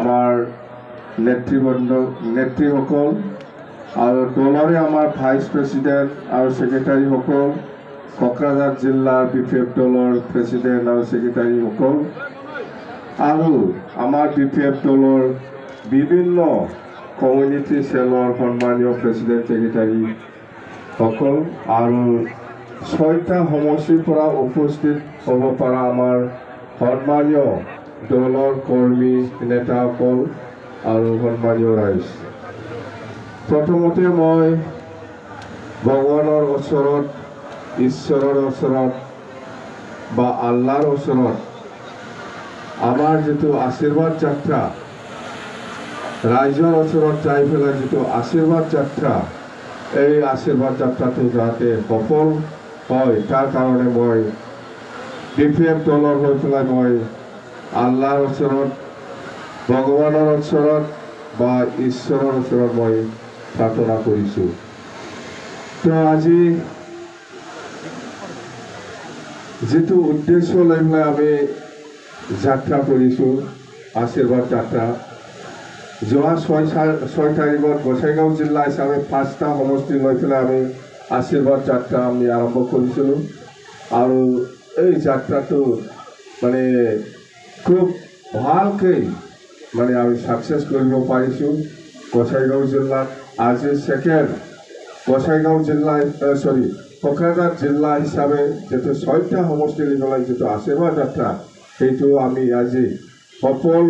আমাৰ নেতৃসকল আৰু দলৰে আমাৰ ভাইস প্ৰেসিডেন্ট আৰু সেক্ৰেটাৰীসকল, কোকৰাঝাৰ জিলাৰ বিপিএফ দলৰ প্ৰেসিডেন্ট আৰু সেক্ৰেটাৰীসকল আৰু আমাৰ বিপিএফ দলৰ বিভিন্ন কমিউনিটি সেলৰ সন্মানীয় প্ৰেসিডেন্ট সেক্ৰেটাৰীসকল আৰু 6টা সমষ্টিৰ পৰা উপস্থিত হ'ব পৰা আমাৰ সন্মানীয় দলৰ কৰ্মী নেতাসকল আৰু সন্মানীয় ৰাইজ, প্ৰথমতে মই ভগৱানৰ ওচৰত, ঈশ্বৰৰ ওচৰত বা আল্লাহৰ ওচৰত আমাৰ যিটো আশীৰ্বাদ যাত্ৰা, ৰাইজৰ ওচৰত যাই পেলাই যিটো আশীৰ্বাদ যাত্ৰা, এই আশীৰ্বাদ যাত্ৰাটো যাতে সফল হয় তাৰ কাৰণে মই বিপিএফ দলৰ হৈ পেলাই মই আল্লাহৰ ওচৰত, ভগৱানৰ ওচৰত বা ঈশ্বৰৰ ওচৰত মই প্ৰাৰ্থনা কৰিছোঁ। তো আজি যেটো উদ্দেশ্য লৈ পেলাই আমি যাত্ৰা কৰিছোঁ, আশীৰ্বাদ যাত্ৰা, যোৱা 6 তাৰিখত গোসাইগাঁও জিলা হিচাপে 5টা সমষ্টি লৈ পেলাই আমি আশীৰ্বাদ যাত্ৰা আমি আৰম্ভ কৰিছিলোঁ আৰু এই যাত্ৰাটো মানে খুব ভালকৈ মানে আমি সাকসেস কৰিব পাৰিছোঁ। গোসাইগাঁও জিলাত আজি সেকেন্ড গোসাইগাঁও জিলা কোকৰাঝাৰ জিলা হিচাপে যেটো 6টা সমষ্টি লৈ যেটো আশীৰ্বাদ যাত্ৰা, সেইটো আমি আজি সফল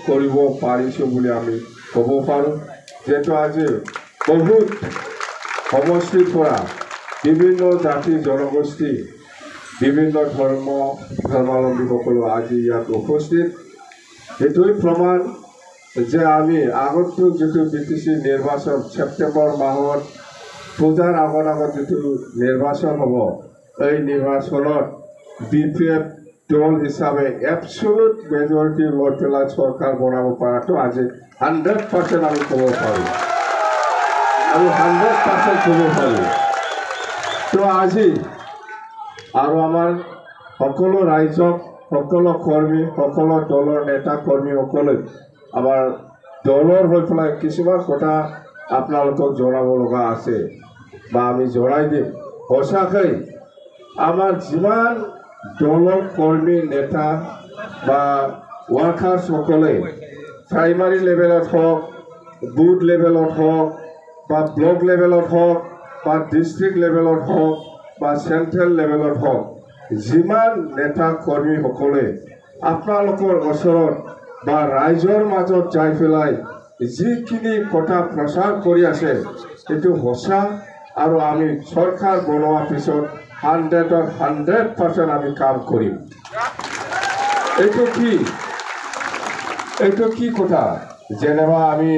কৰিব পাৰিছোঁ বুলি আমি ক'ব পাৰোঁ। যেটো আজি বহুত সমষ্টিৰ পৰা বিভিন্ন জাতি জনগোষ্ঠী, বিভিন্ন ধৰ্মাৱলম্বীসকল আজি ইয়াত উপস্থিত। এইটোই প্ৰমাণ যে আমি আগতো যেটো বিটিসি নিৰ্বাচন সেপ্টেম্বৰ মাহত পূজাৰ আগত যেটো নিৰ্বাচন হ'ব, এই নিৰ্বাচনত বিপিএফ দল হিচাপে এবসলিউট মেজৰিটি লৈ পেলাই চৰকাৰ বনাব পৰাটো আজি 100% আমি ক'ব পাৰোঁ, আমি 100% ক'ব পাৰোঁ। তো আজি আৰু আমাৰ সকলো ৰাইজক, সকলো কৰ্মী, সকলো দলৰ নেতা কৰ্মীসকলে আমাৰ দলৰ হৈ পেলাই কিছুমান কথা আপোনালোকক জনাব লগা আছে বা আমি জনাই দিম। সঁচাকৈ আমাৰ যিমান দলৰ কৰ্মী নেতা বা ওয়াৰ্কাৰ্সকলে প্ৰাইমাৰী লেভেলত হওক, বুথ লেভেলত হওক বা ব্লক লেভেলত হওক বা ডিস্ট্রিক্ট লেভেলত হওক বা সেন্ট্রেল লেভেলত হওক, যিমান নেতা কৰ্মীসকলে আপোনালোকৰ ওচৰত বা ৰাইজৰ মাজত যাই পেলাই যিখিনি কথা প্ৰচাৰ কৰি আছে, এইটো সঁচা আৰু আমি চৰকাৰ বনোৱাৰ পিছত 100% আমি কাম কৰিম। এইটো কি কথা, যেনেবা আমি